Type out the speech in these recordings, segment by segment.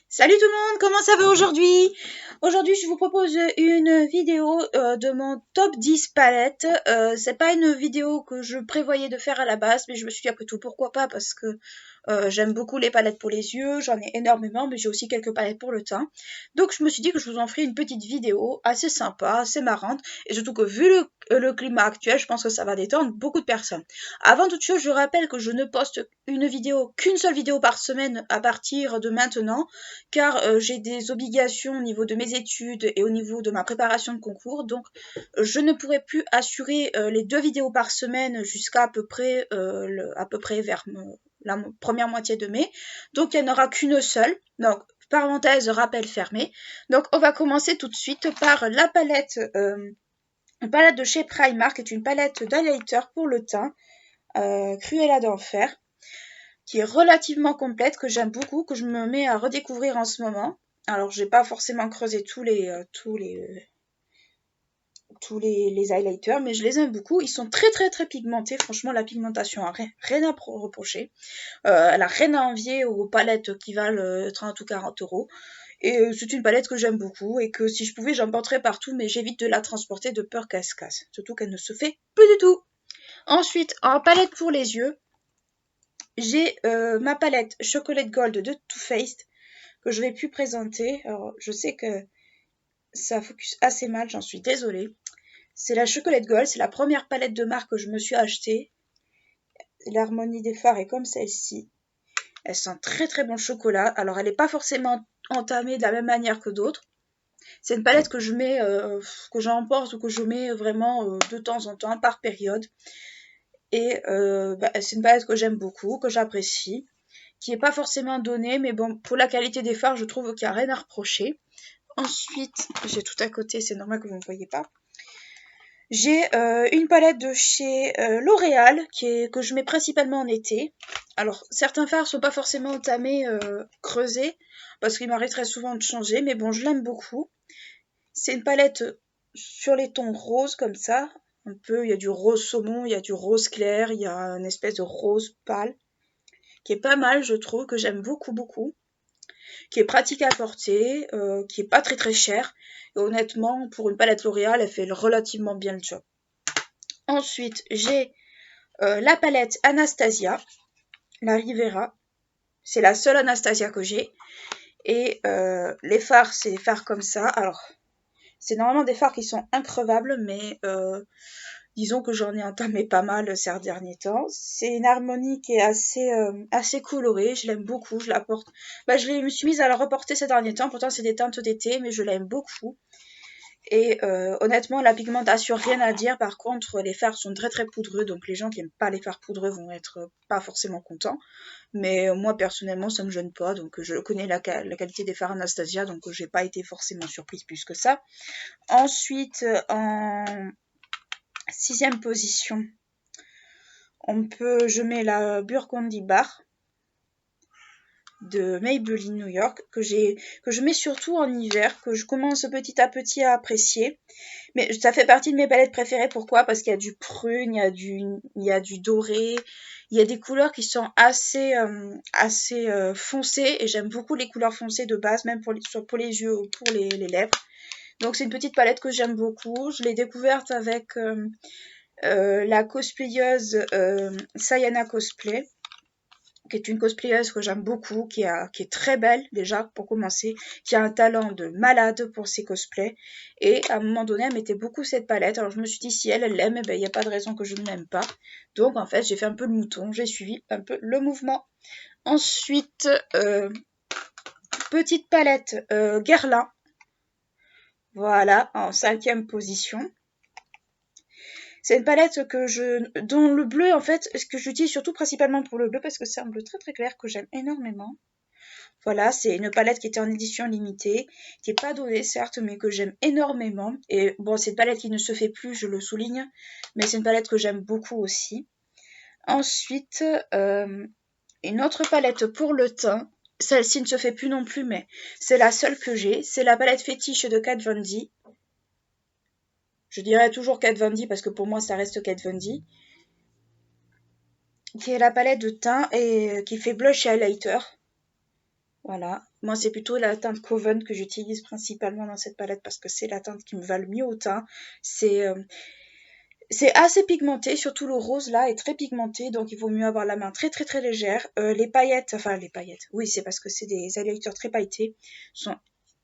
Salut tout le monde, comment ça va aujourd'hui? Aujourd'hui, je vous propose une vidéo de mon top 10 palettes. C'est pas une vidéo que je prévoyais de faire à la base, mais je me suis dit après tout pourquoi pas parce que j'aime beaucoup les palettes pour les yeux, j'en ai énormément, mais j'ai aussi quelques palettes pour le teint. Donc je me suis dit que je vous en ferai une petite vidéo assez sympa, assez marrante, et surtout que vu le climat actuel, je pense que ça va détendre beaucoup de personnes. Avant toute chose, je rappelle que je ne poste qu'une seule vidéo par semaine à partir de maintenant, car j'ai des obligations au niveau de mes études et au niveau de ma préparation de concours, donc je ne pourrai plus assurer les 2 vidéos par semaine jusqu'à à peu près vers la première moitié de mai, donc il n'y en aura qu'une seule, donc parenthèse rappel fermé. Donc on va commencer tout de suite par la palette, une palette de chez Primark, qui est une palette d'highlighter pour le teint, Cruella d'enfer, qui est relativement complète, que j'aime beaucoup, que je me mets à redécouvrir en ce moment. Alors, j'ai pas forcément creusé tous les highlighters, mais je les aime beaucoup. Ils sont très très très pigmentés. Franchement, la pigmentation a rien à reprocher. Elle a rien à envier aux palettes qui valent 30 ou 40 euros. Et c'est une palette que j'aime beaucoup et que si je pouvais, j'en porterais partout, mais j'évite de la transporter de peur qu'elle se casse. Surtout qu'elle ne se fait plus du tout. Ensuite, en palette pour les yeux, j'ai ma palette Chocolate Gold de Too Faced que je vais plus présenter. Alors, je sais que ça focus assez mal, j'en suis désolée. C'est la Chocolate Gold, c'est la première palette de marque que je me suis achetée. L'harmonie des fards est comme celle-ci. Elle sent très très bon chocolat. Alors, elle n'est pas forcément entamée de la même manière que d'autres. C'est une palette que je mets, que j'emporte ou que je mets vraiment de temps en temps, par période. Et c'est une palette que j'aime beaucoup, que j'apprécie, qui est pas forcément donnée, mais bon, pour la qualité des fards, je trouve qu'il n'y a rien à reprocher. Ensuite, j'ai tout à côté, c'est normal que vous ne voyez pas. J'ai une palette de chez L'Oréal que je mets principalement en été. Alors, certains fards sont pas forcément entamés, creusés, parce qu'il m'arrive très souvent de changer, mais bon, je l'aime beaucoup. C'est une palette sur les tons roses comme ça. Un peu, il y a du rose saumon, il y a du rose clair, il y a une espèce de rose pâle, qui est pas mal, je trouve, que j'aime beaucoup, beaucoup. Qui est pratique à porter, qui est pas très très cher. Et honnêtement, pour une palette L'Oréal, elle fait relativement bien le job. Ensuite, j'ai la palette Anastasia, la Rivera. C'est la seule Anastasia que j'ai. Et les fards, c'est des fards comme ça. Alors, c'est normalement des fards qui sont increvables, mais disons que j'en ai entamé pas mal ces derniers temps. C'est une harmonie qui est assez colorée, je l'aime beaucoup, je la porte. Je me suis mise à la reporter ces derniers temps, pourtant c'est des teintes d'été, mais je l'aime beaucoup. Et honnêtement, la pigmentation, rien à dire. Par contre, les fards sont très très poudreux, donc les gens qui n'aiment pas les fards poudreux vont être pas forcément contents. Mais moi personnellement, ça me gêne pas, donc je connais la qualité des fards Anastasia, donc j'ai pas été forcément surprise plus que ça. Ensuite, en 6e position, je mets la Burgundy Bar de Maybelline New York que je mets surtout en hiver, que je commence petit à petit à apprécier. Mais ça fait partie de mes palettes préférées. Pourquoi? Parce qu'il y a du prune, il y a du doré, il y a des couleurs qui sont assez foncées et j'aime beaucoup les couleurs foncées de base, même soit pour les yeux ou pour les lèvres. Donc c'est une petite palette que j'aime beaucoup. Je l'ai découverte avec la cosplayeuse Sayana Cosplay, qui est une cosplayeuse que j'aime beaucoup, qui est très belle déjà pour commencer, qui a un talent de malade pour ses cosplays. Et à un moment donné, elle mettait beaucoup cette palette. Alors je me suis dit, si elle l'aime, eh ben, il n'y a pas de raison que je ne l'aime pas. Donc en fait, j'ai fait un peu le mouton, j'ai suivi un peu le mouvement. Ensuite, petite palette Guerlain. Voilà, en 5e position. C'est une palette dont le bleu, en fait, ce que j'utilise surtout principalement pour le bleu, parce que c'est un bleu très très clair que j'aime énormément. Voilà, c'est une palette qui était en édition limitée, qui n'est pas donnée certes, mais que j'aime énormément. Et bon, c'est une palette qui ne se fait plus, je le souligne, mais c'est une palette que j'aime beaucoup aussi. Ensuite, une autre palette pour le teint. Celle-ci ne se fait plus non plus, mais c'est la seule que j'ai. C'est la palette fétiche de Kat Von D. Je dirais toujours Kat Von D parce que pour moi ça reste Kat Von D. Qui est la palette de teint et qui fait blush et highlighter. Voilà. Moi, c'est plutôt la teinte Coven que j'utilise principalement dans cette palette parce que c'est la teinte qui me va le mieux au teint. C'est c'est assez pigmenté, surtout le rose là est très pigmenté, donc il vaut mieux avoir la main très très très légère. Les paillettes, oui, c'est parce que c'est des highlighters très pailletés, sont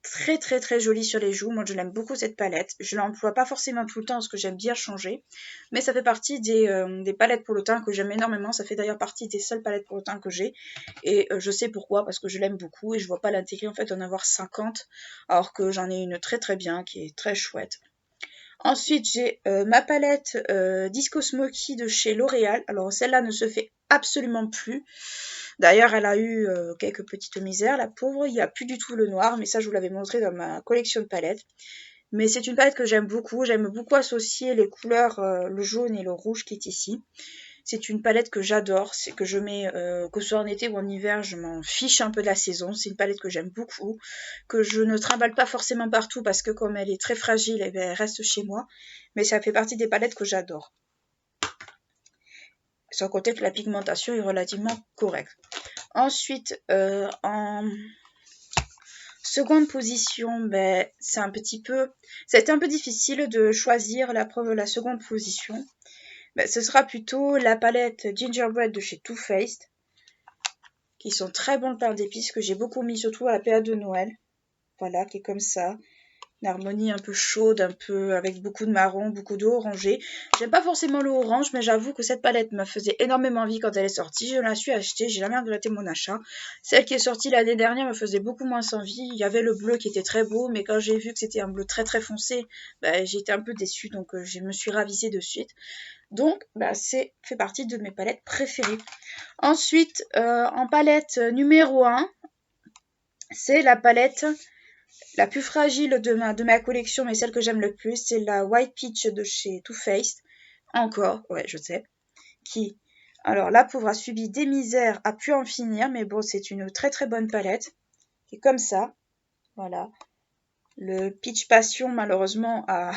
très très très jolis sur les joues. Moi, je l'aime beaucoup cette palette. Je l'emploie pas forcément tout le temps parce que j'aime bien changer, mais ça fait partie des palettes pour le teint que j'aime énormément. Ça fait d'ailleurs partie des seules palettes pour le teint que j'ai, et je sais pourquoi, parce que je l'aime beaucoup et je vois pas l'intérêt en fait d'en avoir 50, alors que j'en ai une très très bien qui est très chouette. Ensuite, j'ai ma palette Disco Smoky de chez L'Oréal. Alors, celle-là ne se fait absolument plus. D'ailleurs, elle a eu quelques petites misères, la pauvre. Il n'y a plus du tout le noir, mais ça, je vous l'avais montré dans ma collection de palettes. Mais c'est une palette que j'aime beaucoup. J'aime beaucoup associer les couleurs, le jaune et le rouge qui est ici. C'est une palette que j'adore, c'est que je mets, que ce soit en été ou en hiver, je m'en fiche un peu de la saison. C'est une palette que j'aime beaucoup, que je ne trimballe pas forcément partout parce que comme elle est très fragile, eh bien, elle reste chez moi. Mais ça fait partie des palettes que j'adore. Sans compter que la pigmentation est relativement correcte. Ensuite, en seconde position, ben, ça a été un peu difficile de choisir la seconde position. Ben, ce sera plutôt la palette Gingerbread de chez Too Faced, qui sont très bons de pain d'épices, que j'ai beaucoup mis surtout à la période de Noël. Voilà, qui est comme ça. Une harmonie un peu chaude, un peu avec beaucoup de marron, beaucoup d'eau orangée. J'aime pas forcément l'eau orange, mais j'avoue que cette palette me faisait énormément envie quand elle est sortie. Je la suis achetée, j'ai jamais regretté mon achat. Celle qui est sortie l'année dernière me faisait beaucoup moins envie. Il y avait le bleu qui était très beau, mais quand j'ai vu que c'était un bleu très très foncé, bah, j'ai été un peu déçue, donc je me suis ravisée de suite. Donc, bah, c'est fait partie de mes palettes préférées. Ensuite, en palette numéro 1, c'est la palette la plus fragile de ma collection, mais celle que j'aime le plus, c'est la White Peach de chez Too Faced. Encore, ouais, je sais. Qui, alors la pauvre a subi des misères, a pu en finir, mais bon, c'est une très très bonne palette. Qui est comme ça, voilà. Le Peach Passion, malheureusement, a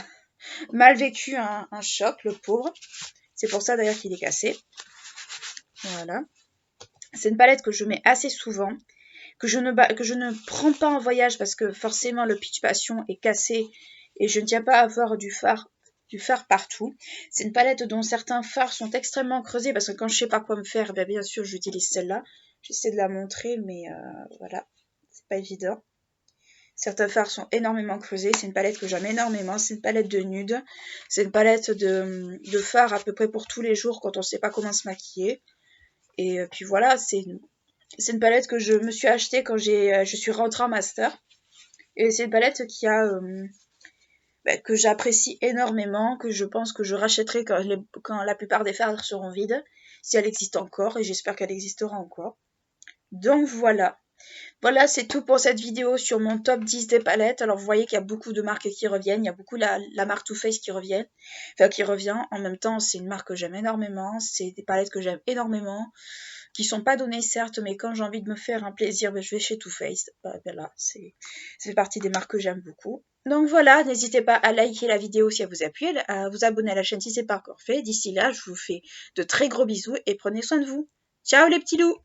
mal vécu un choc, le pauvre. C'est pour ça d'ailleurs qu'il est cassé. Voilà. C'est une palette que je mets assez souvent, que je ne prends pas en voyage parce que forcément le Peach Passion est cassé et je ne tiens pas à avoir du fard partout. C'est une palette dont certains fards sont extrêmement creusés parce que quand je sais pas quoi me faire, bien sûr j'utilise celle-là. J'essaie de la montrer, mais voilà, c'est pas évident. Certains fards sont énormément creusés. C'est une palette que j'aime énormément. C'est une palette de nude. C'est une palette de fards à peu près pour tous les jours quand on ne sait pas comment se maquiller. Et puis voilà, c'est une palette que je me suis achetée quand je suis rentrée en master. Et c'est une palette que j'apprécie énormément, que je pense que je rachèterai quand la plupart des fards seront vides, si elle existe encore, et j'espère qu'elle existera encore. Donc voilà. Voilà, c'est tout pour cette vidéo sur mon top 10 des palettes. Alors vous voyez qu'il y a beaucoup de marques qui reviennent, il y a beaucoup la marque Too Faced qui revient. En même temps, c'est une marque que j'aime énormément, c'est des palettes que j'aime énormément, qui sont pas données certes, mais quand j'ai envie de me faire un plaisir, je vais chez Too Faced. Là, ça fait partie des marques que j'aime beaucoup. Donc voilà, n'hésitez pas à liker la vidéo si elle vous a plu, à vous abonner à la chaîne si ce n'est pas encore fait. D'ici là, je vous fais de très gros bisous et prenez soin de vous. Ciao les petits loups!